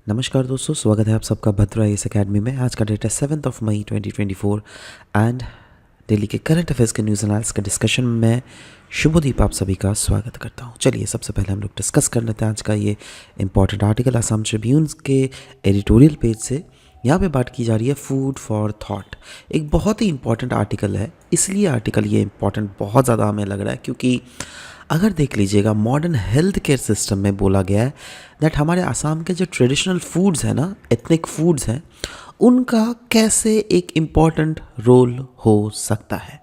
नमस्कार दोस्तों, स्वागत है आप सबका भद्रा इस अकेडमी में। आज का डेट है 7 मई 2024 एंड दिल्ली के करंट अफेयर्स के न्यूज़ एनालिसिस के डिस्कशन में मैं शुभदीप आप सभी का स्वागत करता हूं। चलिए सबसे पहले हम लोग डिस्कस कर लेते हैं आज का ये इंपॉर्टेंट आर्टिकल असम ट्रिब्यून्स के एडिटोरियल पेज से। यहाँ पे बात की जा रही है फूड फॉर थॉट। एक बहुत ही इंपॉर्टेंट आर्टिकल है, इसलिए आर्टिकल ये इंपॉर्टेंट बहुत ज़्यादा हमें लग रहा है क्योंकि अगर देख लीजिएगा मॉडर्न हेल्थ केयर सिस्टम में बोला गया है दैट हमारे आसाम के जो ट्रेडिशनल फूड्स हैं ना, एथनिक फूड्स हैं, उनका कैसे एक इम्पॉर्टेंट रोल हो सकता है।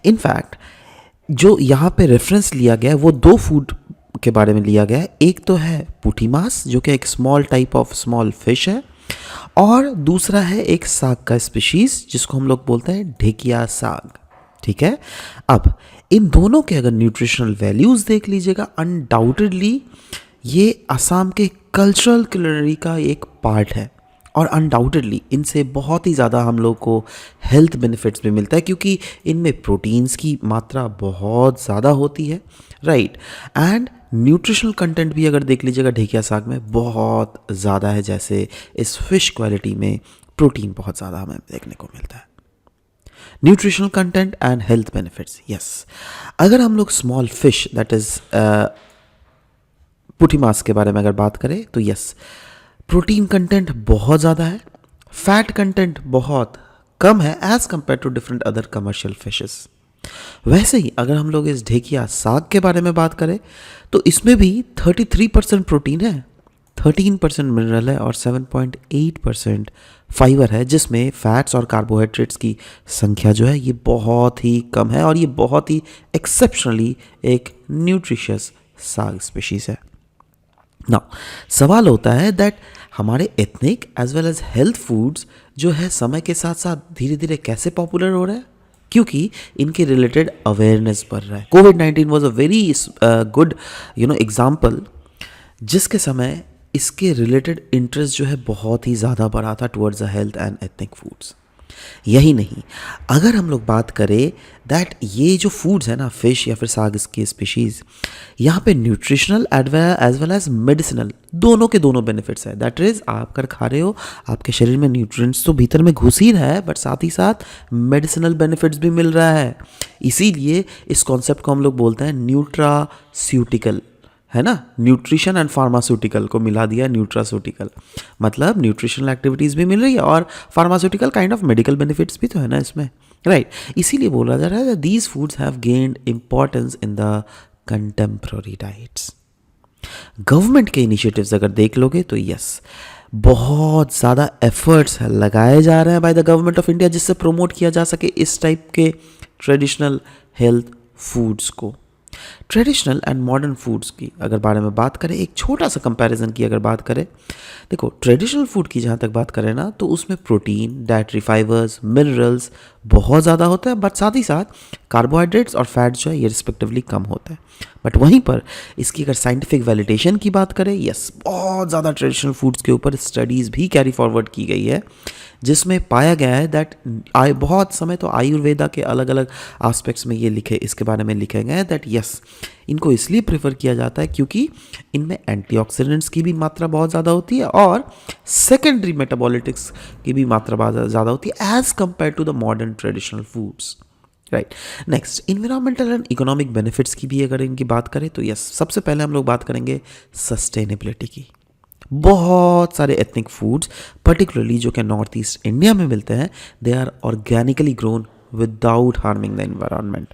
इनफैक्ट जो यहाँ पे रेफरेंस लिया गया है वो दो फूड के बारे में लिया गया है। एक तो है पुठी मास जो कि एक small type of small fish है, और दूसरा है एक साग का स्पीशीज जिसको हम लोग बोलते हैं ढेकिया साग। ठीक है, अब इन दोनों के अगर न्यूट्रिशनल वैल्यूज़ देख लीजिएगा, अनडाउटेडली ये असम के कल्चरल क्यूलिनरी का एक पार्ट है और अनडाउटेडली इनसे बहुत ही ज़्यादा हम लोग को हेल्थ बेनिफिट्स भी मिलता है क्योंकि इनमें प्रोटीन्स की मात्रा बहुत ज़्यादा होती है, राइट। एंड न्यूट्रिशनल कंटेंट भी अगर देख लीजिएगा ढेकिया साग में बहुत ज़्यादा है, जैसे इस फिश क्वालिटी में प्रोटीन बहुत ज़्यादा हमें देखने को मिलता है। Nutritional content and health benefits, yes. अगर हम लोग स्मॉल फिश दैट इज पुठी मास के बारे में अगर बात करें तो यस, प्रोटीन कंटेंट बहुत ज़्यादा है, फैट कंटेंट बहुत कम है as compare to different other commercial fishes. वैसे ही अगर हम लोग इस ढेकिया साग के बारे में बात करें तो इसमें भी 33% प्रोटीन है, 13% मिनरल है और 7.8% फाइबर है, जिसमें फैट्स और कार्बोहाइड्रेट्स की संख्या जो है ये बहुत ही कम है और ये बहुत ही एक्सेप्शनली एक न्यूट्रिशियस साग स्पीशीज है। नाउ सवाल होता है दैट हमारे ethnic as well as health foods जो है समय के साथ साथ धीरे धीरे कैसे पॉपुलर हो रहा है, क्योंकि इनके रिलेटेड अवेयरनेस बढ़ रहा है। कोविड-19 was a very good example जिसके समय इसके रिलेटेड इंटरेस्ट जो है बहुत ही ज़्यादा बढ़ा था towards the health and ethnic foods. यही नहीं, अगर हम लोग बात करें दैट ये जो फूड्स है ना, फिश या फिर साग की स्पीशीज़, यहाँ पे nutritional as well as medicinal दोनों के दोनों बेनिफिट्स है। दैट इज़ आप अगर खा रहे हो आपके शरीर में न्यूट्रिएंट्स तो भीतर में घुस ही रहा है, बट साथ ही साथ मेडिसिनल बेनिफिट्स भी मिल रहा है। इसीलिए इस कॉन्सेप्ट को हम लोग बोलते हैं न्यूट्रास्यूटिकल, है ना। न्यूट्रिशन एंड फार्मास्यूटिकल को मिला दिया न्यूट्रास्यूटिकल, मतलब न्यूट्रिशनल एक्टिविटीज़ भी मिल रही है और pharmaceutical kind of medical benefits भी तो है ना इसमें, राइट। इसीलिए बोला जा रहा है these foods have gained importance in the contemporary diets. Government के इनिशिएटिव्स अगर देख लोगे तो यस, बहुत ज़्यादा एफर्ट्स लगाए जा रहे हैं by the government of India जिससे प्रमोट किया जा सके इस टाइप के ट्रेडिशनल हेल्थ फूड्स को। ट्रेडिशनल एंड मॉडर्न फूड्स की अगर बारे में बात करें, एक छोटा सा कंपैरिजन की अगर बात करें, देखो ट्रेडिशनल फूड की जहाँ तक बात करें ना तो उसमें प्रोटीन, डाइटरी फाइबर्स, मिनरल्स बहुत ज़्यादा होता है, बट साथ ही साथ कार्बोहाइड्रेट्स और फैट्स जो है ये रिस्पेक्टिवली कम होता है। बट वहीं पर इसकी अगर साइंटिफिक वैलिडेशन की बात करें, यस, बहुत ज़्यादा ट्रेडिशनल फूड्स के ऊपर स्टडीज़ भी कैरी फॉरवर्ड की गई है जिसमें पाया गया है दैट बहुत समय तो आयुर्वेदा के अलग अलग एस्पेक्ट्स में ये इसके बारे में लिखे गए हैं दैट यस, इनको इसलिए प्रेफर किया जाता है क्योंकि इनमें एंटीऑक्सीडेंट्स की भी मात्रा बहुत ज़्यादा होती है और सेकेंडरी मेटाबॉलिटिक्स की भी मात्रा बहुत ज़्यादा होती है as compare to the modern traditional foods, right. Next, environmental and economic benefits की भी अगर इनकी बात करें तो यस, सबसे पहले हम लोग बात करेंगे सस्टेनेबिलिटी की। बहुत सारे एथनिक फूड्स पर्टिकुलरली जो कि नॉर्थ ईस्ट इंडिया में मिलते हैं, they are organically grown without harming the environment.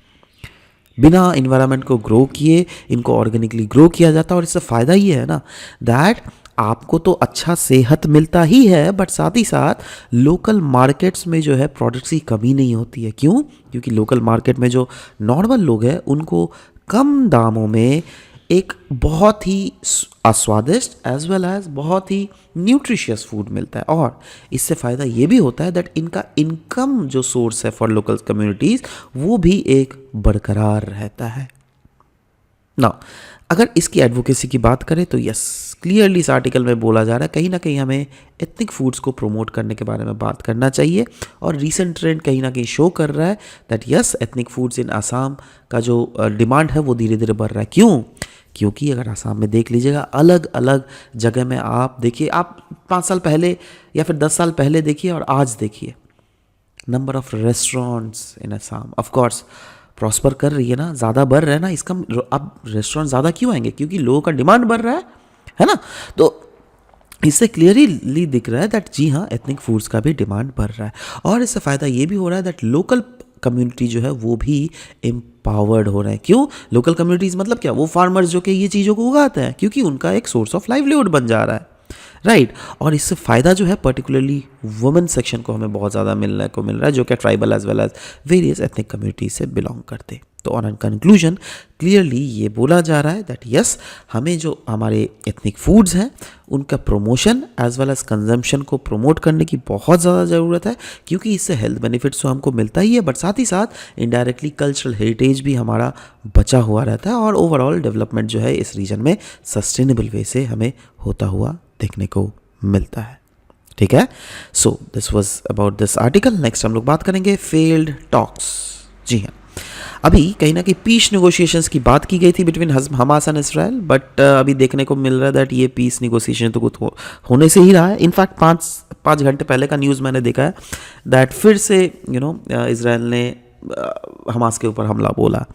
बिना इन्वायरमेंट को ग्रो किए इनको ऑर्गेनिकली ग्रो किया जाता है और इससे फ़ायदा ये है ना दैट आपको तो अच्छा सेहत मिलता ही है, बट साथ ही साथ लोकल मार्केट्स में जो है प्रोडक्ट्स की कमी नहीं होती है। क्यों? क्योंकि लोकल मार्केट में जो नॉर्मल लोग हैं उनको कम दामों में एक बहुत ही स्वादिष्ट एज वेल एज बहुत ही न्यूट्रिशियस फूड मिलता है और इससे फ़ायदा ये भी होता है दैट इनका इनकम जो सोर्स है फॉर लोकल कम्युनिटीज़ वो भी एक बरकरार रहता है ना। अगर इसकी एडवोकेसी की बात करें तो यस, क्लियरली इस आर्टिकल में बोला जा रहा है कहीं ना कहीं हमें एथनिक फूड्स को प्रमोट करने के बारे में बात करना चाहिए और रीसेंट ट्रेंड कहीं ना कहीं शो कर रहा है दैट यस, एथनिक फूड्स इन आसाम का जो डिमांड है वो धीरे धीरे बढ़ रहा है। क्यों? क्योंकि अगर आसाम में देख लीजिएगा, अलग अलग जगह में आप देखिए, आप 5 साल पहले या फिर 10 साल पहले देखिए और आज देखिए, number of restaurants in Assam of course prosper कर रही है ना, ज़्यादा बढ़ रहा है ना। इसका अब रेस्टोरेंट ज़्यादा क्यों आएंगे? क्योंकि लोगों का डिमांड बढ़ रहा है ना। तो इससे क्लियरली दिख रहा है दैट जी हाँ, एथनिक फूड्स का भी डिमांड बढ़ रहा है। और इससे फ़ायदा ये भी हो रहा है दैट लोकल कम्युनिटी जो है वो भी एम्पावर्ड हो रहे हैं। क्यों लोकल कम्युनिटीज़? मतलब क्या? वो फार्मर्स जो कि ये चीज़ों को उगाते हैं, क्योंकि उनका एक सोर्स ऑफ लाइवलीहुड बन जा रहा है, राइट। और इससे फ़ायदा जो है पर्टिकुलरली वुमेन सेक्शन को हमें बहुत ज़्यादा मिलने को मिल रहा है, जो कि tribal as well as various ethnic communities से बिलोंग करते। तो ऑन एन कंक्लूजन क्लियरली ये बोला जा रहा है दैट यस, हमें जो हमारे एथनिक फूड्स हैं उनका promotion as well as consumption को प्रमोट करने की बहुत ज़्यादा ज़रूरत है, क्योंकि इससे हेल्थ बेनिफिट्स तो हमको मिलता ही है, बट साथ ही साथ इनडायरेक्टली कल्चरल हेरिटेज भी हमारा बचा हुआ रहता है, और ओवरऑल डेवलपमेंट जो है इस रीजन में सस्टेनेबल वे से हमें होता हुआ देखने को मिलता है। ठीक है, so this was about this article. Next हम लोग बात करेंगे फेल्ड टॉक्स। जी हाँ, अभी कहीं ना कहीं पीस नेगोशिएशंस की बात की गई थी between Hamas and Israel, but अभी देखने को मिल रहा है दैट ये पीस नेगोशिएशन तो कुछ होने से ही रहा है। इनफैक्ट 5 घंटे पहले का न्यूज़ मैंने देखा है दैट फिर से इसराइल ने हमास के ऊपर हमला बोला,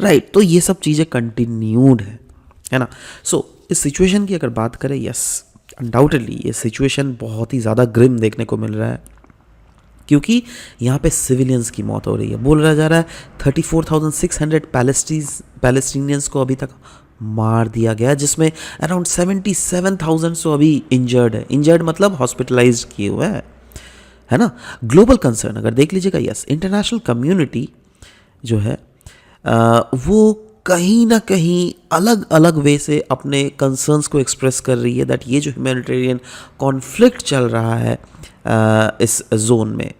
राइट। तो ये सब चीज़ें कंटिन्यूड है ना। सो इस सिचुएशन की अगर बात करें, यस अनडाउटेडली ये सिचुएशन बहुत ही ज़्यादा ग्रिम देखने को मिल रहा है, क्योंकि यहाँ पे सिविलियंस की मौत हो रही है। बोला जा रहा है 34,600 पैलेस्टीनियंस को अभी तक मार दिया गया, जिसमें अराउंड 77,000 सो अभी इंजर्ड है। इंजर्ड मतलब हॉस्पिटलाइज किए हुए हैं, है ना। ग्लोबल कंसर्न अगर देख लीजिएगा, यस इंटरनेशनल कम्युनिटी जो है वो कहीं ना कहीं अलग अलग वे से अपने कंसर्न्स को एक्सप्रेस कर रही है दैट ये जो ह्यूमैनिटेरियन कॉन्फ्लिक्ट चल रहा है इस जोन में,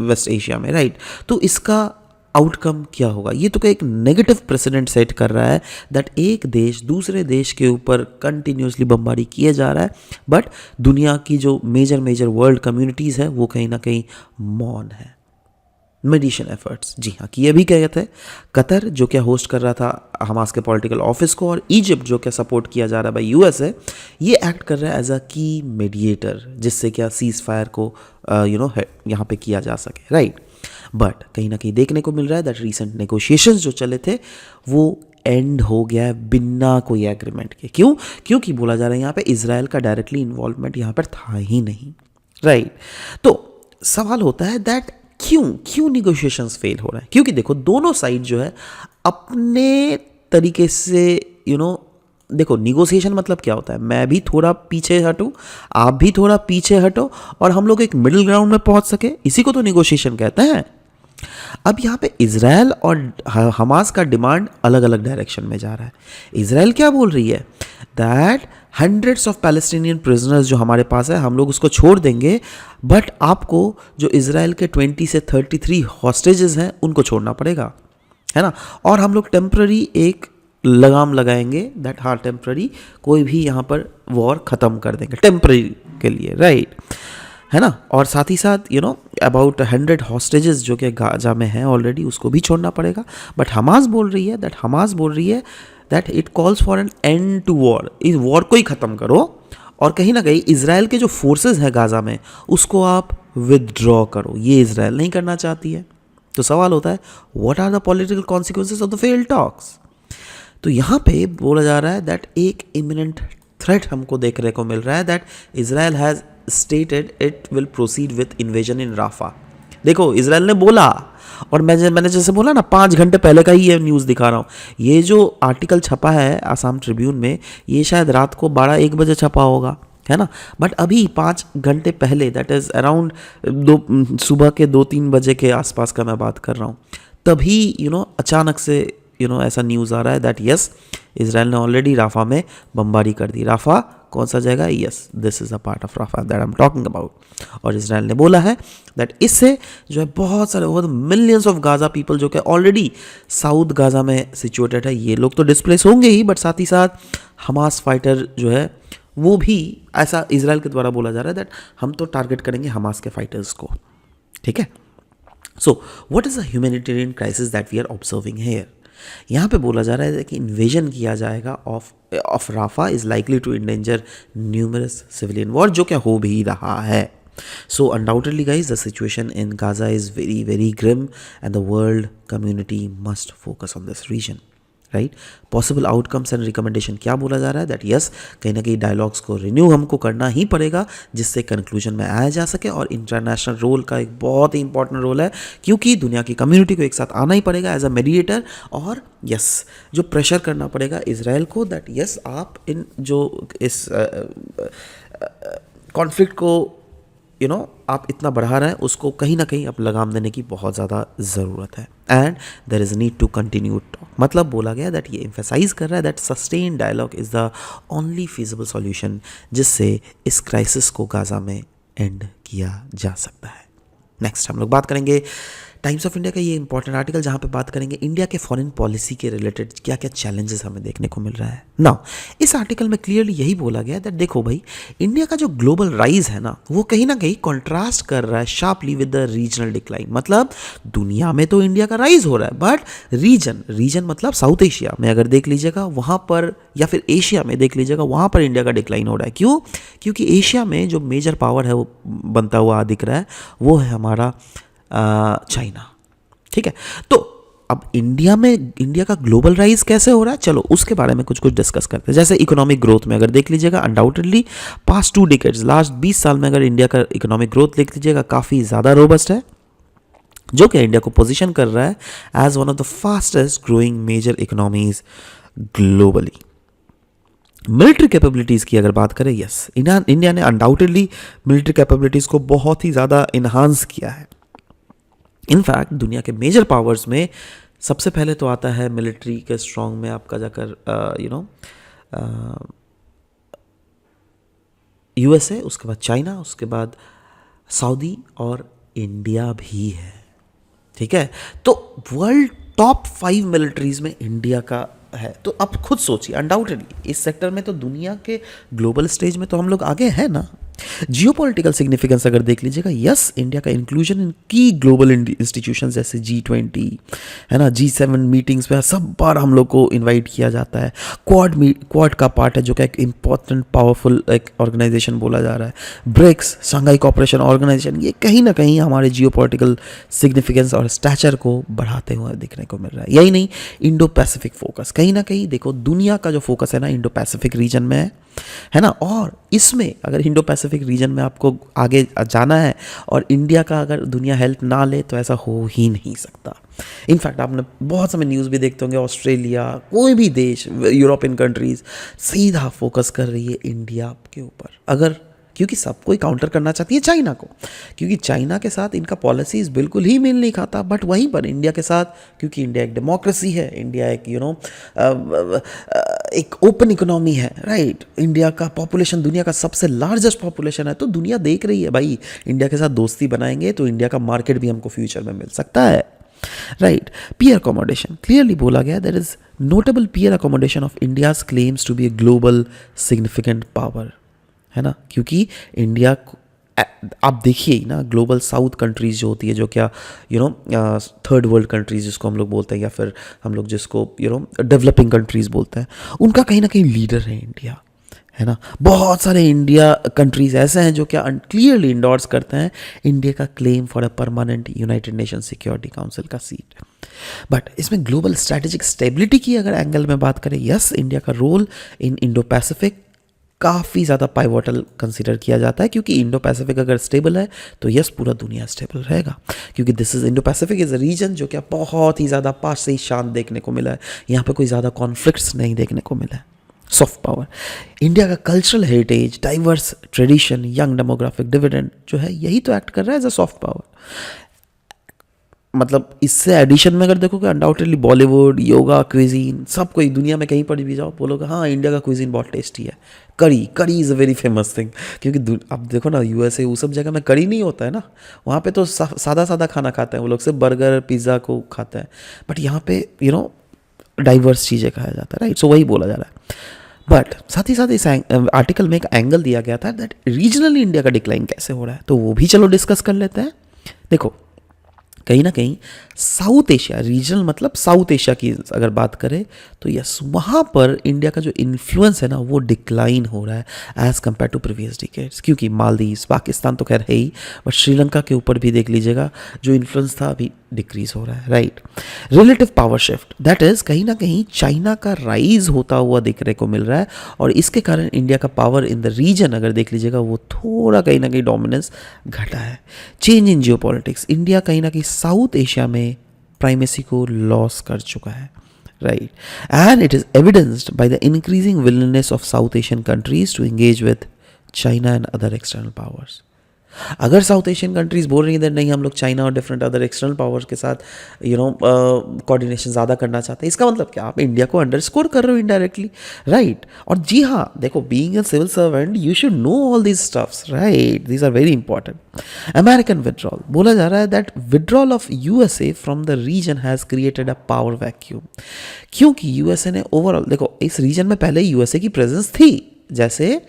वेस्ट एशिया में, राइट। तो इसका आउटकम क्या होगा? ये तो एक नेगेटिव प्रेसिडेंट सेट कर रहा है दैट एक देश दूसरे देश के ऊपर कंटिन्यूसली बमबारी किए जा रहा है, बट दुनिया की जो मेजर वर्ल्ड कम्युनिटीज़ है वो कहीं ना कहीं मौन है। मेडिशन एफर्ट्स, जी हाँ, कि ये भी क्या कहते हैं, कतर जो क्या होस्ट कर रहा था हमास के पॉलिटिकल ऑफिस को, और इजिप्ट जो क्या सपोर्ट किया जा रहा है बाय यूएस है, ये एक्ट कर रहा है एज अ की मीडिएटर, जिससे क्या सीज फायर को यहाँ पे किया जा सके, राइट। बट कहीं ना कहीं देखने को मिल रहा है दैट रीसेंट नेगोशिएशंस जो चले थे वो एंड हो गया है बिना कोई एग्रीमेंट के। क्यों? क्योंकि बोला जा रहा है यहाँ पे इजराइल का डायरेक्टली इन्वॉल्वमेंट यहाँ पर था ही नहीं, राइट। तो सवाल होता है दैट क्यों निगोशिएशंस फेल हो रहा है? क्योंकि देखो दोनों साइड जो है अपने तरीके से देखो निगोशिएशन मतलब क्या होता है, मैं भी थोड़ा पीछे हटूं, आप भी थोड़ा पीछे हटो, और हम लोग एक मिडिल ग्राउंड में पहुंच सके, इसी को तो निगोशिएशन कहते हैं। अब यहाँ पे इजराइल और हमास का डिमांड अलग अलग डायरेक्शन में जा रहा है। इजराइल क्या बोल रही है that hundreds of Palestinian prisoners जो हमारे पास है हम लोग उसको छोड़ देंगे, बट आपको जो इजराइल के 20 से 33 हॉस्टेजेस हैं उनको छोड़ना पड़ेगा, है ना। और हम लोग टेम्प्ररी एक लगाम लगाएंगे दैट हाँ टेम्प्ररी कोई भी यहाँ पर वॉर ख़त्म कर देंगे टेम्प्ररी के लिए, राइट, है ना। और साथ ही साथ अबाउट 100 हॉस्टेजेस जो कि गाजा में हैं ऑलरेडी उसको भी छोड़ना पड़ेगा। बट हमास बोल रही है that it calls for an end to war, इस वॉर को ही ख़त्म करो, और कहीं ना कहीं इजराइल के जो फोर्सेस हैं गाजा में उसको आप विदड्रॉ करो। ये इजराइल नहीं करना चाहती है। तो सवाल होता है what are the political consequences of the failed talks. तो यहाँ पे बोला जा रहा है दैट एक इमिनेंट थ्रेट हमको देखने को मिल रहा है that Israel has stated it will proceed with invasion in Rafah. देखो इजराइल ने बोला, और मैंने जैसे बोला ना 5 घंटे पहले का ही ये न्यूज़ दिखा रहा हूँ। ये जो आर्टिकल छपा है आसाम ट्रिब्यून में ये शायद रात को 12-1 बजे छपा होगा, है ना। बट अभी 5 घंटे पहले दैट इज़ अराउंड सुबह के 2-3 बजे के आसपास का मैं बात कर रहा हूँ, तभी अचानक से ऐसा न्यूज़ आ रहा है दैट यस इजराइल ने ऑलरेडी राफा में बमबारी कर दी। राफा कौन सा जगह? Yes this is a part of Rafah that I am talking about. और इजराइल ने बोला है दैट इससे जो है बहुत सारे मिलियंस ऑफ गाजा पीपल जो कि ऑलरेडी साउथ गाजा में सिचुएटेड है ये लोग तो डिस्प्लेस होंगे ही, बट साथ ही साथ हमास फाइटर जो है वो भी, ऐसा इजराइल के द्वारा बोला जा रहा है दैट हम तो टारगेट करेंगे हमास के फाइटर्स को, ठीक है। So what is the humanitarian crisis that we are observing here? यहाँ पे बोला जा रहा है कि इन्वेजन किया जाएगा of Rafah is likely to endanger numerous civilian war, जो क्या हो भी रहा है. So undoubtedly guys, the situation in Gaza is very very grim and the world community must focus on this region. Right. Possible outcomes and recommendation क्या बोला जा रहा है दैट यस, कहीं ना कहीं डायलॉग्स को रिन्यू हमको करना ही पड़ेगा जिससे कंक्लूजन में आया जा सके. और इंटरनेशनल रोल का एक बहुत ही इंपॉर्टेंट रोल है क्योंकि दुनिया की कम्युनिटी को एक साथ आना ही पड़ेगा एज अ मीडिएटर. और यस, जो प्रेशर करना पड़ेगा इजराइल को दैट यस आप इन जो इस कॉन्फ्लिक्ट को आप इतना बढ़ा रहे हैं उसको कहीं ना कहीं अब लगाम देने की बहुत ज़्यादा ज़रूरत है. And there is need to continue talk. मतलब बोला गया दैट ये एम्फेसाइज कर रहा है that sustain dialogue is the only feasible solution जिससे इस क्राइसिस को गाज़ा में एंड किया जा सकता है. नेक्स्ट हम लोग बात करेंगे टाइम्स ऑफ इंडिया का ये इंपॉर्टेंट आर्टिकल जहाँ पे बात करेंगे इंडिया के फॉरेन पॉलिसी के रिलेटेड क्या क्या चैलेंजेस हमें देखने को मिल रहा है. नाउ इस आर्टिकल में क्लियरली यही बोला गया है दैट देखो भाई, इंडिया का जो ग्लोबल राइज है ना वो कहीं ना कहीं कॉन्ट्रास्ट कर रहा है sharply with the regional decline. मतलब दुनिया में तो इंडिया का राइज हो रहा है बट रीजन मतलब साउथ एशिया में अगर देख लीजिएगा वहाँ पर, या फिर एशिया में देख लीजिएगा वहाँ पर इंडिया का डिक्लाइन हो रहा है. क्यों? क्योंकि एशिया में जो मेजर पावर है वो बनता हुआ दिख रहा है वो है हमारा चाइना. ठीक है, तो अब इंडिया का ग्लोबल राइज कैसे हो रहा है, चलो उसके बारे में कुछ डिस्कस करते हैं. जैसे इकोनॉमिक ग्रोथ में अगर देख लीजिएगा अनडाउटेडली पास्ट 2 डिकेड्स, लास्ट 20 साल में अगर इंडिया का इकोनॉमिक ग्रोथ देख लीजिएगा काफ़ी ज़्यादा रोबस्ट है, जो कि इंडिया को पोजीशन कर रहा है as one of the fastest growing major economies globally. Military capabilities की अगर बात करें, यस इंडिया ने अनडाउटेडली मिलिट्री कैपेबिलिटीज़ को बहुत ही ज़्यादा इन्हांस किया है. इनफैक्ट दुनिया के मेजर पावर्स में सबसे पहले तो आता है मिलिट्री के स्ट्रॉन्ग में आपका जाकर यूएसए, उसके बाद चाइना, उसके बाद सऊदी और इंडिया भी है. ठीक है, तो वर्ल्ड टॉप 5 मिलिट्रीज में इंडिया का है. तो अब खुद सोचिए अनडाउटेडली इस सेक्टर में तो दुनिया के ग्लोबल स्टेज में तो हम लोग आगे हैं ना. जियोपॉलिटिकल सिग्निफिकेंस अगर देख लीजिएगा, यस इंडिया का इंक्लूजन इन की ग्लोबल इंस्टीट्यूशंस जैसे G20 है ना, G7 मीटिंग्स में सब बार हम लोग को इनवाइट किया जाता है. क्वाड का पार्ट है जो कि एक इम्पॉर्टेंट पावरफुल एक ऑर्गेनाइजेशन बोला जा रहा है. ब्रिक्स, शंघाई कोऑपरेशन ऑर्गेनाइजेशन, ये कहीं ना कहीं हमारे जियोपॉलिटिकल सिग्निफिकेंस और स्टैचर को बढ़ाते हुए दिखने को मिल रहा है. यही नहीं, इंडो पैसिफिक फोकस कहीं ना कहीं देखो दुनिया का जो फोकस है ना इंडो पैसिफिक रीजन में है ना. और इसमें अगर इंडो पैसिफिक रीजन में आपको आगे जाना है और इंडिया का अगर दुनिया हेल्प ना ले तो ऐसा हो ही नहीं सकता. इनफैक्ट आपने बहुत समय न्यूज़ भी देखते होंगे, ऑस्ट्रेलिया, कोई भी देश, यूरोपियन कंट्रीज सीधा फोकस कर रही है इंडिया के ऊपर. अगर क्योंकि सब कोई काउंटर करना चाहती है चाइना को, क्योंकि चाइना के साथ इनका पॉलिसीज़ बिल्कुल ही मेल नहीं खाता. बट वहीं पर इंडिया के साथ, क्योंकि इंडिया एक डेमोक्रेसी है, इंडिया एक एक ओपन इकोनॉमी है, राइट. इंडिया का पॉपुलेशन दुनिया का सबसे लार्जेस्ट पॉपुलेशन है, तो दुनिया देख रही है भाई इंडिया के साथ दोस्ती बनाएंगे तो इंडिया का मार्केट भी हमको फ्यूचर में मिल सकता है, राइट. पीयर अकोमोडेशन क्लियरली बोला गया there is notable peer accommodation of India's claims to be a global significant power, है ना. क्योंकि इंडिया आप देखिए ना, ग्लोबल साउथ कंट्रीज जो होती है, जो क्या थर्ड वर्ल्ड कंट्रीज जिसको हम लोग बोलते हैं, या फिर हम लोग जिसको डेवलपिंग कंट्रीज बोलते हैं, उनका कहीं ना कहीं लीडर है इंडिया, है ना. बहुत सारे इंडिया कंट्रीज ऐसे हैं जो क्या क्लियरली इंडोर्स करते हैं इंडिया का claim for a permanent United nation security council का सीट. बट इसमें ग्लोबल स्ट्रैटेजिक स्टेबिलिटी की अगर एंगल में बात करें, यस इंडिया का रोल इन इंडो पैसिफिक काफ़ी ज़्यादा पाइवोटल कंसीडर किया जाता है. क्योंकि इंडो पैसिफिक अगर स्टेबल है तो यस पूरा दुनिया स्टेबल रहेगा. क्योंकि this is Indo Pacific is a region जो क्या बहुत ही ज़्यादा पास से ही शांत देखने को मिला है. यहाँ पे कोई ज़्यादा कॉन्फ्लिक्ट्स नहीं देखने को मिला है. सॉफ्ट पावर, इंडिया का cultural heritage, diverse tradition, young demographic dividend जो है यही तो एक्ट कर रहा है एज अ सॉफ्ट पावर. मतलब इससे एडिशन में अगर देखोगे अनडाउटेडली बॉलीवुड, योगा, क्विजीन, सब कोई दुनिया में कहीं पर भी जाओ बोलोगे हाँ इंडिया का क्विजीन बहुत टेस्टी है. करी is a very famous thing. क्योंकि अब देखो ना यूएसए वो सब जगह में करी नहीं होता है ना, वहाँ पे तो सादा खाना खाते हैं वो लोग, सिर्फ बर्गर पिज़्ज़ा को खाते हैं. बट यहाँ पे डाइवर्स चीज़ें खाया जाता है, राइट. सो वही बोला जा रहा है. बट साथ ही साथ इस आर्टिकल में एक एंगल दिया गया था दैट रीजनली इंडिया का डिक्लाइन कैसे हो रहा है, तो वो भी चलो डिस्कस कर लेते हैं. देखो कहीं ना कहीं साउथ एशिया रीजनल, मतलब साउथ एशिया की अगर बात करें तो यस, वहाँ पर इंडिया का जो इन्फ्लुएंस है ना वो डिक्लाइन हो रहा है as compare to previous decades, क्योंकि मालदीव्स पाकिस्तान तो खैर है ही, बट श्रीलंका के ऊपर भी देख लीजिएगा जो इन्फ्लुएंस था अभी डिक्रीज हो रहा है, right. Relative power shift, that is कहीं ना कहीं चाइना का राइज होता हुआ देखने को मिल रहा है, और इसके कारण इंडिया का पावर इन द रीजन अगर देख लीजिएगा वो थोड़ा कहीं ना कहीं डोमिनेंस घटा है। चेंज इन जियोपॉलिटिक्स, इंडिया कहीं ना कहीं साउथ एशिया में प्राइमेसी को लॉस कर चुका है, right? And it is evidenced by the increasing willingness of South Asian countries to engage with China and other external powers. अगर साउथ एशियन कंट्रीज बोल रही हैं नहीं हम लोग चाइना और डिफरेंट अदर एक्सटर्नल पावर्स के साथ कोऑर्डिनेशन ज़्यादा करना चाहते हैं, इसका मतलब क्या, आप इंडिया को अंडरस्कोर कर रहे हो इनडायरेक्टली, राइट। और जी हाँ, देखो being a civil servant you should know all these stuffs, right, these are very important. American withdrawal, बोला जा रहा है that withdrawal of USA from the region has created a power vacuum, क्योंकि USA ने ओवरऑल, देखो इस reason में पहले यूएसए की प्रेजेंस थी, जैसे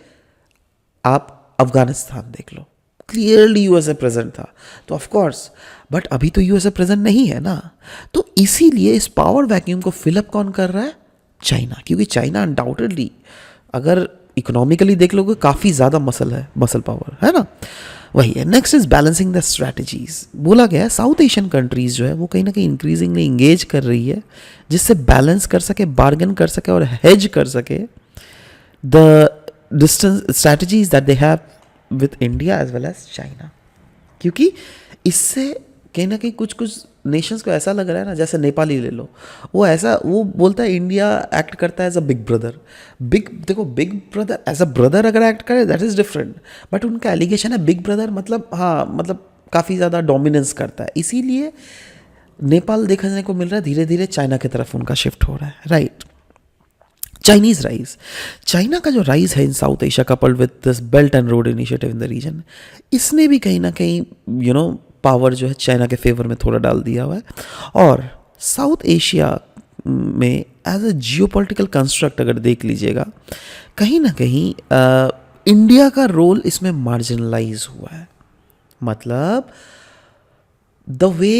आप अफगानिस्तान देख लो, क्लियरली यूएसए प्रेजेंट था, तो ऑफ कोर्स, बट अभी तो यूएसए प्रेजेंट नहीं है ना, तो इसीलिए इस पावर वैक्यूम को फिलअप कौन कर रहा है, चाइना, क्योंकि चाइना अनडाउटेडली अगर इकोनॉमिकली देख लोगे काफ़ी ज़्यादा मसल पावर है ना, वही है। Next is balancing the strategies, बोला गया है साउथ एशियन कंट्रीज जो है वो कहीं ना कहीं इंक्रीजिंगली इंगेज कर रही है जिससे बैलेंस कर सके, बार्गेन कर सके और हेज कर सके the distance strategies that they have with India as well as China, क्योंकि इससे कहीं ना कहीं कुछ नेशंस को ऐसा लग रहा है ना, जैसे नेपाल ही ले लो, वो बोलता है इंडिया एक्ट करता है एज अ बिग ब्रदर, देखो big brother as a brother अगर एक्ट करे दैट इज़ डिफरेंट, बट उनका एलिगेशन है बिग ब्रदर मतलब हाँ, मतलब काफ़ी ज़्यादा डोमिनेंस करता है, इसीलिए नेपाल देखने को मिल रहा है धीरे धीरे चाइना की तरफ उनका शिफ्ट हो रहा है, राइट। चाइनीज राइज, चाइना का जो राइज है in South Asia coupled with this belt and road initiative in the region, इसने भी कहीं ना कहीं पावर जो है चाइना के फेवर में थोड़ा डाल दिया हुआ है, और साउथ एशिया में एज अ जियोपॉलिटिकल कंस्ट्रक्ट अगर देख लीजिएगा कहीं ना कहीं इंडिया का रोल इसमें मार्जिनलाइज हुआ है, मतलब the way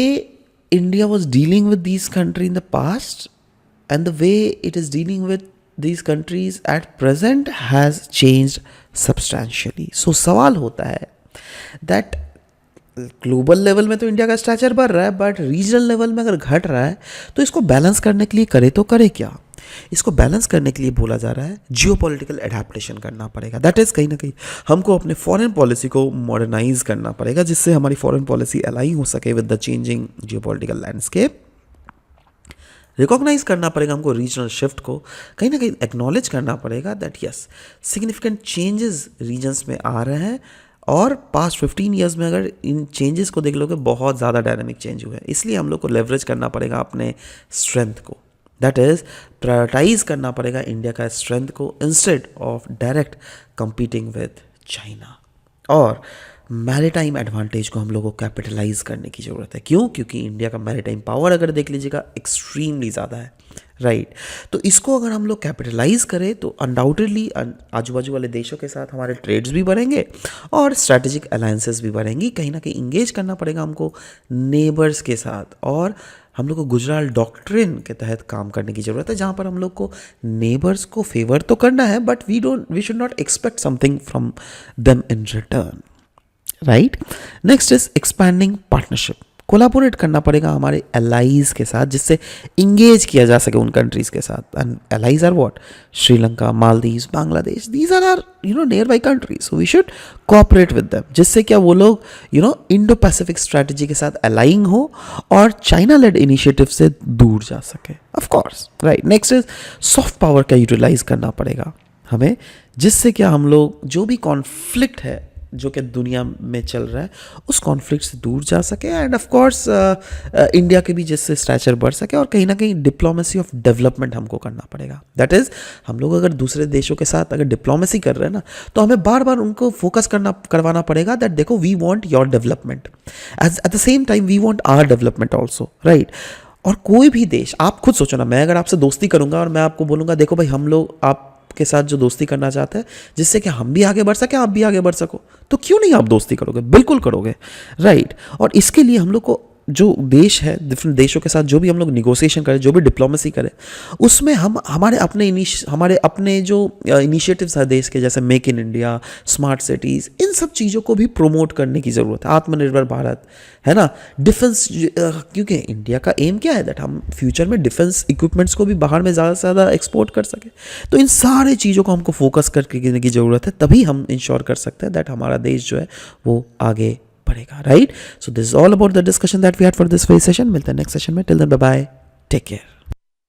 India was dealing with these country in the past and the way it is dealing with these countries at present has changed substantially. So सवाल होता है that ग्लोबल लेवल में तो India का structure बढ़ रहा है, but regional level में अगर घट रहा है तो इसको बैलेंस करने के लिए करे तो करे क्या, इसको बैलेंस करने के लिए बोला जा रहा है जियोपॉलिटिकल एडेप्टेशन करना पड़ेगा, दैट इज़ कहीं ना कहीं हमको अपने फॉरेन पॉलिसी को मॉडर्नाइज करना पड़ेगा जिससे हमारी फॉरेन पॉलिसी अलाइन हो सके with the changing geopolitical landscape. Recognize करना पड़ेगा हमको रीजनल शिफ्ट को, कहीं ना कहीं एक्नॉलेज करना पड़ेगा that yes significant changes regions में आ रहे हैं, और पास्ट 15 ईयर्स में अगर इन चेंजेस को देख लोगे बहुत ज़्यादा डायनामिक चेंज हुआ है, इसलिए हम लोग को लेवरेज करना पड़ेगा अपने स्ट्रेंथ को, दैट इज़ प्रायोरिटाइज करना पड़ेगा इंडिया का स्ट्रेंथ को instead of direct competing with China, और मैरीटाइम एडवांटेज को हम लोगों को कैपिटलाइज करने की ज़रूरत है। क्यों? क्योंकि इंडिया का मैरीटाइम पावर अगर देख लीजिएगा एक्सट्रीमली ज़्यादा है, राइट। तो इसको अगर हम लोग कैपिटलाइज करें तो अनडाउटेडली आजू बाजू वाले देशों के साथ हमारे ट्रेड्स भी बढ़ेंगे और स्ट्रैटेजिक अलायंसेस भी बढ़ेंगी, कहीं ना कहीं इंगेज करना पड़ेगा हमको नेबर्स के साथ, और हम लोग को गुजराल डॉक्ट्रिन के तहत काम करने की ज़रूरत है, जहाँ पर हम लोग को नेबर्स को फेवर तो करना है but we should not expect something from them in return, right. Next is expanding partnership, collaborate करना पड़ेगा हमारे एलाइज के साथ जिससे इंगेज किया जा सके उन कंट्रीज के साथ, and allies are what, Sri Lanka, Maldives, Bangladesh, these are nearby countries, so we should cooperate with them, जिससे क्या वो लोग इंडो पैसिफिक स्ट्रैटेजी के साथ अलाइंग हो और चाइना लेड इनिशिएटिव से दूर जा सके, of course, right. Next is soft power का यूटिलाइज करना पड़ेगा हमें, जिससे क्या हम लोग जो भी कॉन्फ्लिक्ट है जो कि दुनिया में चल रहा है उस कॉन्फ्लिक्ट से दूर जा सके, एंड ऑफ कोर्स इंडिया के भी जिससे स्टैचर बढ़ सके, और कहीं ना कहीं डिप्लोमेसी ऑफ डेवलपमेंट हमको करना पड़ेगा, दैट इज़ हम लोग अगर दूसरे देशों के साथ अगर डिप्लोमेसी कर रहे हैं ना तो हमें बार बार उनको फोकस करवाना पड़ेगा दैट देखो we want your development at the same time we want our development also, right. और कोई भी देश, आप खुद सोचो ना, मैं अगर आपसे दोस्ती करूंगा और मैं आपको बोलूँगा देखो भाई हम लोग आप के साथ जो दोस्ती करना चाहते हैं जिससे कि हम भी आगे बढ़ सके आप भी आगे बढ़ सको, तो क्यों नहीं आप दोस्ती करोगे, बिल्कुल करोगे, राइट। और इसके लिए हम लोग को जो देश है, डिफरेंट देशों के साथ जो भी हम लोग निगोसिएशन करें, जो भी डिप्लोमेसी करें, उसमें हम हमारे अपने जो इनिशिएटिव्स है देश के, जैसे make in India, smart cities, इन सब चीज़ों को भी प्रोमोट करने की ज़रूरत है। आत्मनिर्भर भारत, है ना, डिफेंस, क्योंकि इंडिया का एम क्या है, दैट हम फ्यूचर में डिफेंस इक्विपमेंट्स को भी बाहर में ज़्यादा से ज़्यादा एक्सपोर्ट कर सकें। तो इन सारे चीज़ों को हमको फोकस करके करने की ज़रूरत है, तभी हम इंश्योर कर सकते हैं दैट हमारा देश जो है वो आगे बढ़ेगा, right. So this is all about the discussion that we had for this session. मिलते हैं नेक्स्ट सेशन में। Till then bye bye, take care.